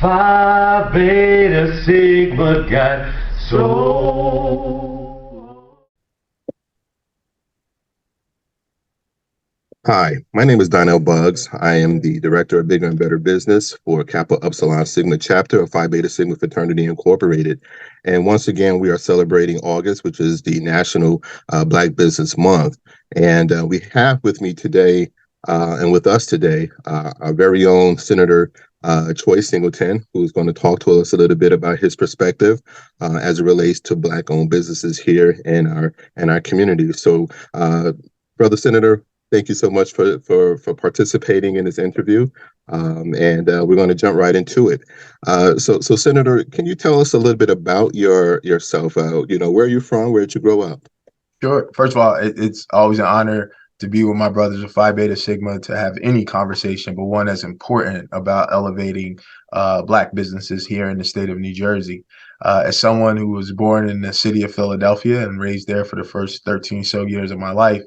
Phi Beta Sigma got soul. Hi, my name is Donnell Buggs. I am the Director of Bigger and Better Business for Kappa Upsilon Sigma chapter of Phi Beta Sigma Fraternity Incorporated. And once again, we are celebrating August, which is the National Black Business Month. And we have with me today and with us today our very own Senator Troy Singleton, who's going to talk to us a little bit about his perspective as it relates to Black-owned businesses here in our community. So, Brother Senator, thank you so much for participating in this interview, and we're going to jump right into it. So, Senator, can you tell us a little bit about yourself? Where are you from? Where did you grow up? Sure. First of all, it's always an honor to be with my brothers of Phi Beta Sigma to have any conversation, but one that's important about elevating Black businesses here in the state of New Jersey. As someone who was born in the city of Philadelphia and raised there for the first 13 so years of my life,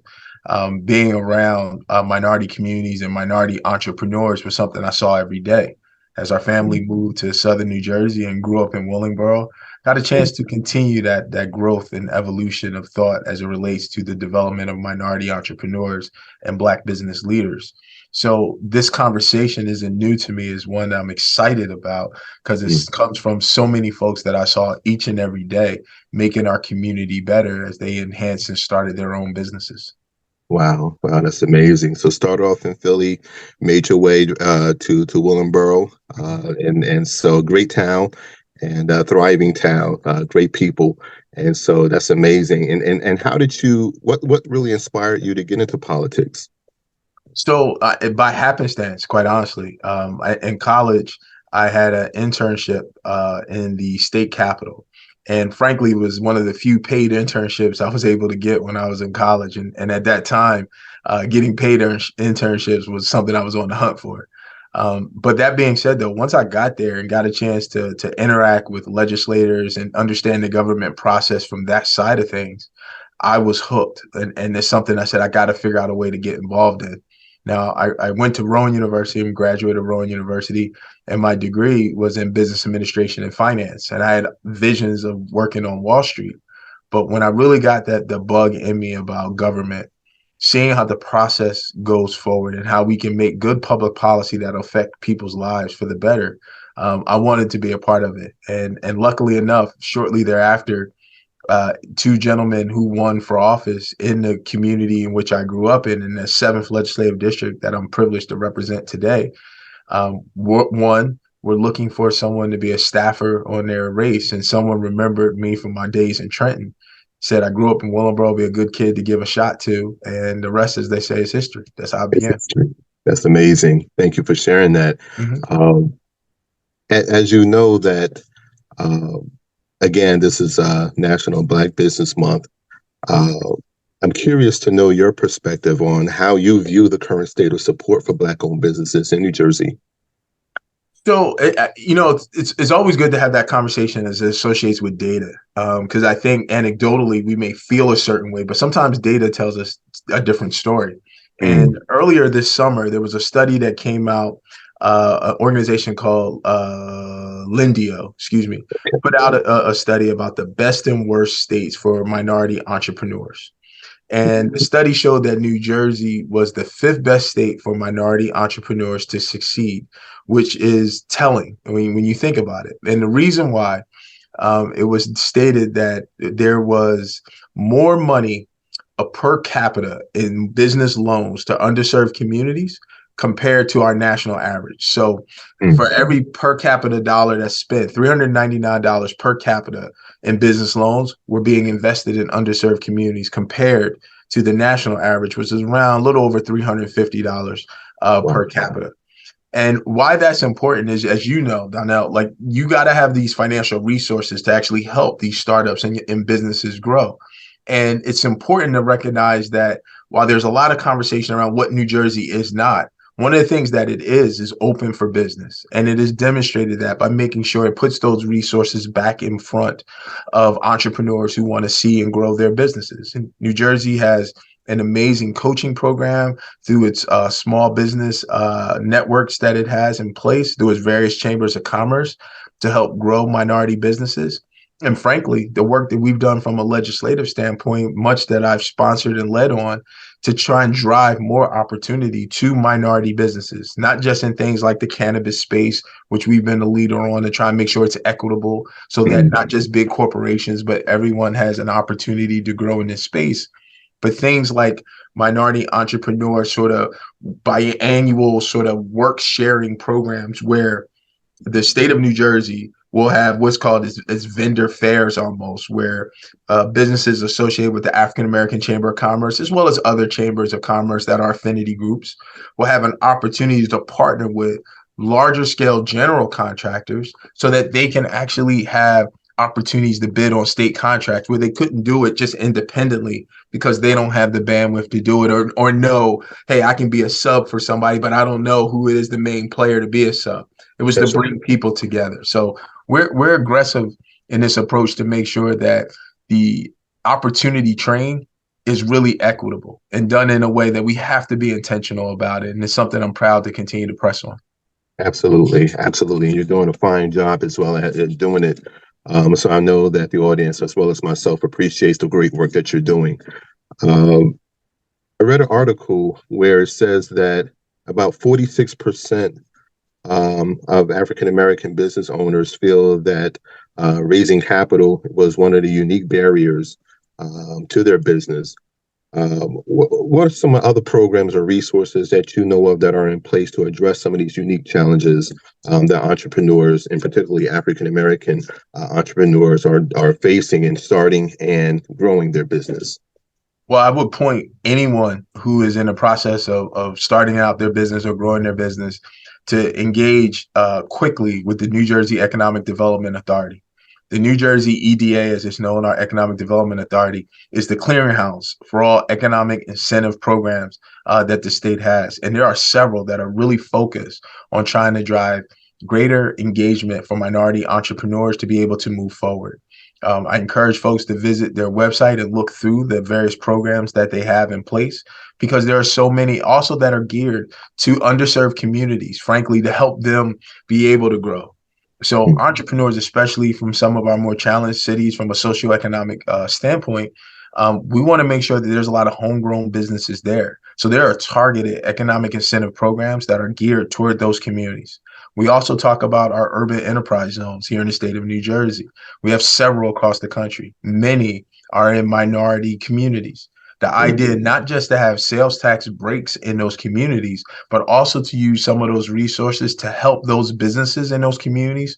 being around minority communities and minority entrepreneurs was something I saw every day. As our family moved to southern New Jersey and grew up in Willingboro, got a chance to continue that growth and evolution of thought as it relates to the development of minority entrepreneurs and Black business leaders. So this conversation isn't new to me, is one that I'm excited about because it comes from so many folks that I saw each and every day making our community better as they enhanced and started their own businesses. Wow, that's amazing. So start off in Philly, made your way to Willingboro, and so great town and thriving town, great people, and so that's amazing. And how did what really inspired you to get into politics? So by happenstance, quite honestly, in college, I had an internship in the state capitol. And frankly, it was one of the few paid internships I was able to get when I was in college. And at that time, getting paid internships was something I was on the hunt for. But that being said, though, once I got there and got a chance to interact with legislators and understand the government process from that side of things, I was hooked. And it's something I said, I got to figure out a way to get involved in. Now, I went to Rowan University and graduated Rowan University, and my degree was in business administration and finance. And I had visions of working on Wall Street. But when I really got the bug in me about government, seeing how the process goes forward and how we can make good public policy that affect people's lives for the better, I wanted to be a part of it. And luckily enough, shortly thereafter, two gentlemen who won for office in the community in which I grew up in the 7th legislative district that I'm privileged to represent today. We're looking for someone to be a staffer on their race, and someone remembered me from my days in Trenton. Said I grew up in Willingboro, be a good kid to give a shot to, and the rest, as they say, is history. That's how I began. That's amazing. Thank you for sharing that. As you know that. Again, this is National Black Business Month. I'm curious to know your perspective on how you view the current state of support for Black-owned businesses in New Jersey. So, it's always good to have that conversation as it associates with data, because I think anecdotally we may feel a certain way, but sometimes data tells us a different story. And earlier this summer, there was a study that came out, an organization called Lindio, put out a study about the best and worst states for minority entrepreneurs. And the study showed that New Jersey was the 5th best state for minority entrepreneurs to succeed, which is telling. I mean, when you think about it. And the reason why, it was stated that there was more money per capita in business loans to underserved communities compared to our national average. So for every per capita dollar that's spent, $399 per capita in business loans were being invested in underserved communities compared to the national average, which is around a little over $350 per capita. And why that's important is, as you know, Donnell, like you got to have these financial resources to actually help these startups and businesses grow. And it's important to recognize that while there's a lot of conversation around what New Jersey is not, one of the things that it is open for business. And it has demonstrated that by making sure it puts those resources back in front of entrepreneurs who want to see and grow their businesses. And New Jersey has an amazing coaching program through its small business networks that it has in place, through its various chambers of commerce to help grow minority businesses. And frankly, the work that we've done from a legislative standpoint, much that I've sponsored and led on, to try and drive more opportunity to minority businesses, not just in things like the cannabis space, which we've been a leader on, to try and make sure it's equitable so that not just big corporations, but everyone has an opportunity to grow in this space. But things like minority entrepreneur sort of biannual sort of work sharing programs where the state of New Jersey will have what's called as vendor fairs almost, where businesses associated with the African American Chamber of Commerce, as well as other chambers of commerce that are affinity groups, will have an opportunity to partner with larger scale general contractors so that they can actually have opportunities to bid on state contracts where they couldn't do it just independently because they don't have the bandwidth to do it, or know, hey, I can be a sub for somebody, but I don't know who is the main player to be a sub. It was to bring people together. So we're aggressive in this approach to make sure that the opportunity train is really equitable and done in a way that we have to be intentional about it. And it's something I'm proud to continue to press on. Absolutely. Absolutely. And you're doing a fine job as well at doing it. So I know that the audience, as well as myself, appreciates the great work that you're doing. I read an article where it says that about 46% of African American business owners feel that raising capital was one of the unique barriers to their business. What are some other programs or resources that you know of that are in place to address some of these unique challenges that entrepreneurs, and particularly African American entrepreneurs, are facing in starting and growing their business? Well, I would point anyone who is in the process of starting out their business or growing their business to engage quickly with the New Jersey Economic Development Authority. The New Jersey EDA, as it's known, our Economic Development Authority, is the clearinghouse for all economic incentive programs that the state has. And there are several that are really focused on trying to drive greater engagement for minority entrepreneurs to be able to move forward. I encourage folks to visit their website and look through the various programs that they have in place, because there are so many also that are geared to underserved communities, frankly, to help them be able to grow. So entrepreneurs, especially from some of our more challenged cities from a socioeconomic standpoint, we want to make sure that there's a lot of homegrown businesses there. So there are targeted economic incentive programs that are geared toward those communities. We also talk about our urban enterprise zones here in the state of New Jersey. We have several across the country. Many are in minority communities. The idea not just to have sales tax breaks in those communities, but also to use some of those resources to help those businesses in those communities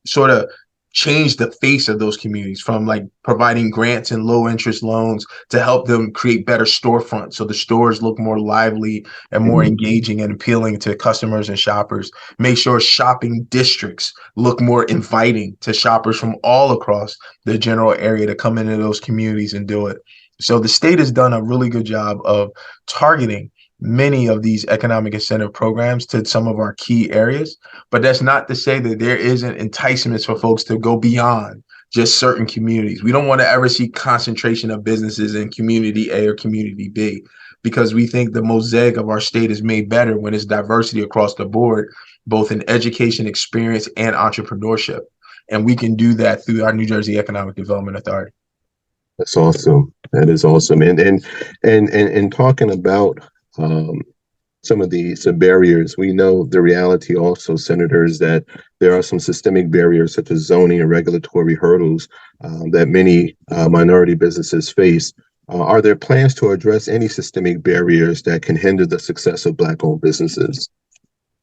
sort of change the face of those communities, from like providing grants and low interest loans to help them create better storefronts so the stores look more lively and more engaging and appealing to customers and shoppers. Make sure shopping districts look more inviting to shoppers from all across the general area to come into those communities and do it. So the state has done a really good job of targeting many of these economic incentive programs to some of our key areas. But that's not to say that there isn't enticements for folks to go beyond just certain communities. We don't want to ever see concentration of businesses in community A or community B, because we think the mosaic of our state is made better when it's diversity across the board, both in education, experience, and entrepreneurship. And we can do that through our New Jersey Economic Development Authority. That's awesome. That is awesome. And talking about some of these barriers, we know the reality also, senators, that there are some systemic barriers such as zoning and regulatory hurdles that many minority businesses face. Are there plans to address any systemic barriers that can hinder the success of Black-owned businesses?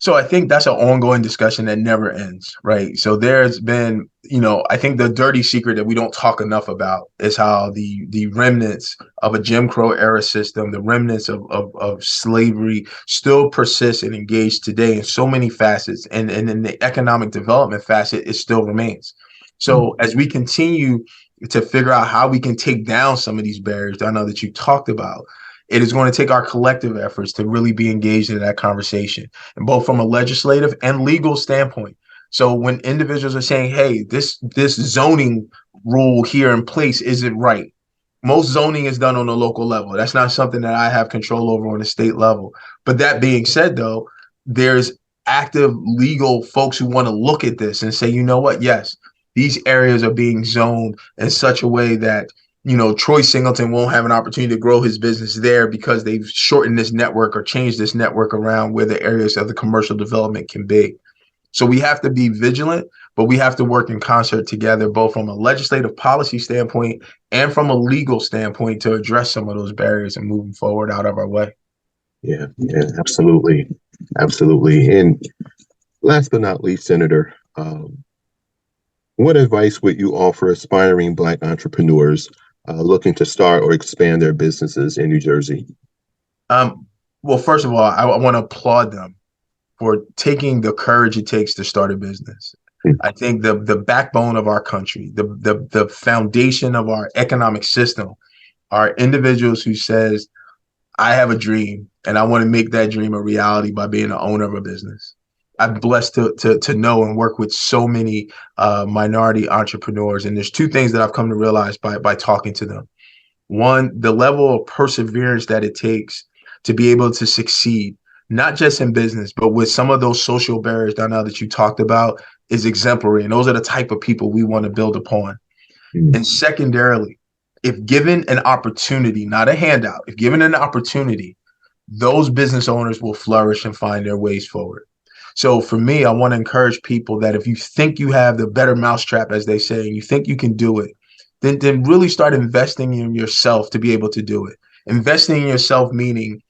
So I think that's an ongoing discussion that never ends, right? So there's been, I think the dirty secret that we don't talk enough about is how the remnants of a Jim Crow era system, the remnants of slavery still persist and engage today in so many facets. And in the economic development facet, it still remains. So as we continue to figure out how we can take down some of these barriers that I know that you talked about, it is going to take our collective efforts to really be engaged in that conversation, and both from a legislative and legal standpoint. So when individuals are saying, hey, this zoning rule here in place isn't right, Most zoning is done on the local level. That's not something that I have control over on the state level. But that being said, though, there's active legal folks who want to look at this and say, you know what? Yes, these areas are being zoned in such a way that, Troy Singleton won't have an opportunity to grow his business there because they've shortened this network or changed this network around where the areas of the commercial development can be. So we have to be vigilant, but we have to work in concert together, both from a legislative policy standpoint and from a legal standpoint, to address some of those barriers and moving forward out of our way. Yeah, yeah, absolutely. Absolutely. And last but not least, Senator, what advice would you offer aspiring Black entrepreneurs looking to start or expand their businesses in New Jersey? Well, first of all, I want to applaud them for taking the courage it takes to start a business. I think the backbone of our country, the foundation of our economic system, are individuals who says, I have a dream and I want to make that dream a reality by being the owner of a business. I'm blessed to know and work with so many minority entrepreneurs. And there's two things that I've come to realize by talking to them. One, the level of perseverance that it takes to be able to succeed, not just in business, but with some of those social barriers down now that you talked about, is exemplary. And those are the type of people we want to build upon. And secondarily, if given an opportunity, not a handout, if given an opportunity, those business owners will flourish and find their ways forward. So for me, I want to encourage people that if you think you have the better mousetrap, as they say, and you think you can do it, then really start investing in yourself to be able to do it. Investing in yourself meaning,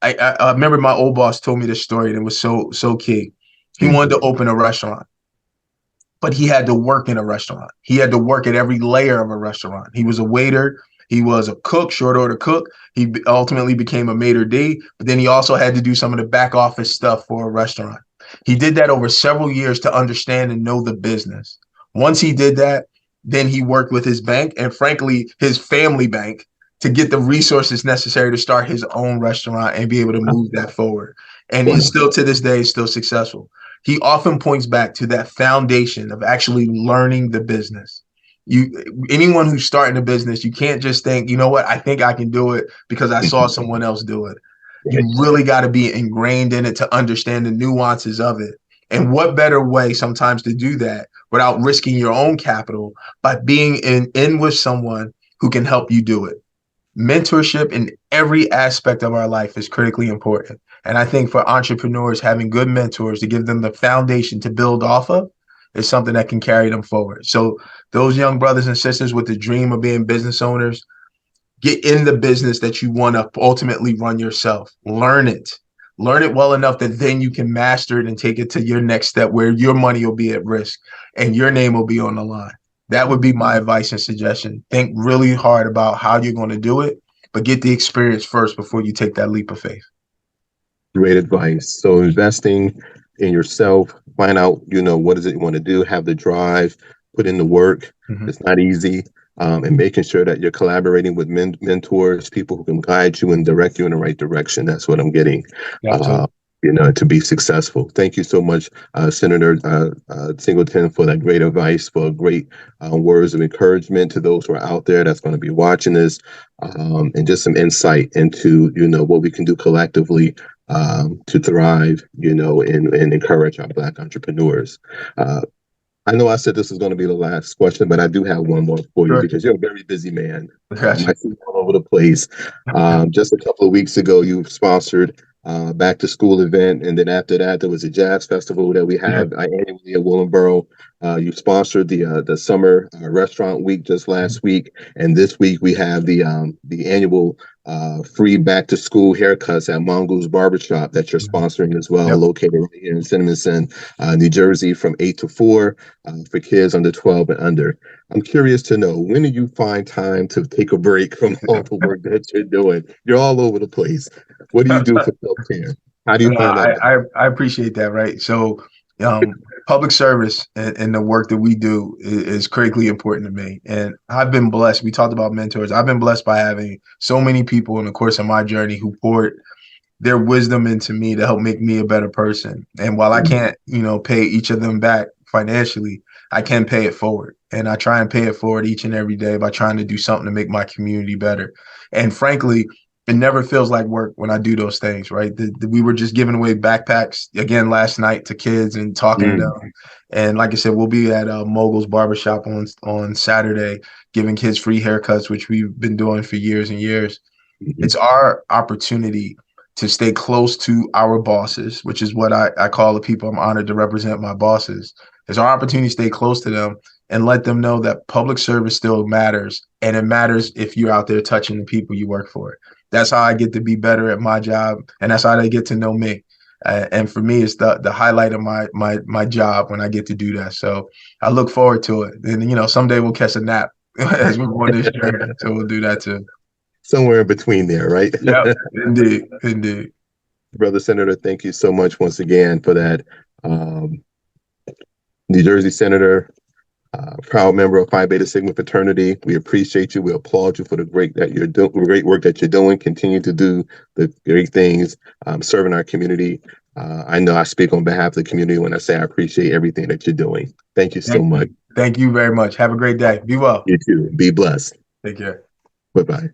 I remember my old boss told me this story, and it was so key. He wanted to open a restaurant, but he had to work in a restaurant. He had to work at every layer of a restaurant. He was a waiter. He was a cook, short order cook. He ultimately became a maitre d', but then he also had to do some of the back office stuff for a restaurant. He did that over several years to understand and know the business. Once he did that, then he worked with his bank and frankly, his family bank, to get the resources necessary to start his own restaurant and be able to move that forward. And he's still, to this day, still successful. He often points back to that foundation of actually learning the business. Anyone who's starting a business, you can't just think, you know what, I think I can do it because I saw someone else do it. You really got to be ingrained in it to understand the nuances of it. And what better way sometimes to do that without risking your own capital, by being in with someone who can help you do it. Mentorship in every aspect of our life is critically important. And I think for entrepreneurs, having good mentors to give them the foundation to build off of is something that can carry them forward. So those young brothers and sisters with the dream of being business owners, get in the business that you want to ultimately run yourself. Learn it. Learn it well enough that then you can master it and take it to your next step where your money will be at risk and your name will be on the line. That would be my advice and suggestion. Think really hard about how you're going to do it, but get the experience first before you take that leap of faith. Great advice. So investing in yourself, find out, what is it you want to do, have the drive, put in the work. It's not easy. And making sure that you're collaborating with mentors, people who can guide you and direct you in the right direction. That's what I'm getting, to be successful. Thank you so much, Senator Singleton, for that great advice, for great words of encouragement to those who are out there that's going to be watching this, and just some insight into, what we can do collectively to thrive, and encourage our Black entrepreneurs. I know I said this was going to be the last question, but I do have one more for you because you're a very busy man. I see you all over the place. Just a couple of weeks ago, you sponsored back to school event, and then after that, there was a jazz festival that we have annually at Willingboro. You sponsored the summer restaurant week just last week, and this week we have the annual free back to school haircuts at Mongoose Barbershop that you're sponsoring as well, located right here in Cinnamon, New Jersey, from 8 to 4 for kids under 12 and under. I'm curious to know, when do you find time to take a break from all the work that you're doing? You're all over the place. What do you do for self-care? How do you find that? I appreciate that. Right. So public service and the work that we do is critically important to me. And I've been blessed. We talked about mentors. I've been blessed by having so many people in the course of my journey who poured their wisdom into me to help make me a better person. And while I can't, pay each of them back financially, I can pay it forward. and I try and pay it forward each and every day by trying to do something to make my community better. And frankly, it never feels like work when I do those things, right? We were just giving away backpacks again last night to kids and talking to them. And like I said, we'll be at Mogul's Barbershop on Saturday, giving kids free haircuts, which we've been doing for years and years. It's our opportunity to stay close to our bosses, which is what I call the people I'm honored to represent, my bosses. It's our opportunity to stay close to them and let them know that public service still matters. And it matters if you're out there touching the people you work for. That's how I get to be better at my job. And that's how they get to know me. And for me, it's the highlight of my job when I get to do that. So I look forward to it. And, you know, someday we'll catch a nap as we go on this journey. So we'll do that too. Somewhere in between there, right? Yeah, indeed. Brother Senator, thank you so much once again for that. New Jersey Senator, proud member of Phi Beta Sigma Fraternity. We appreciate you. We applaud you for the great work that you're doing. Continue to do the great things, serving our community. I know I speak on behalf of the community when I say I appreciate everything that you're doing. Thank you so much. Thank you very much. Have a great day. Be well. You too. Be blessed. Take care. Bye-bye.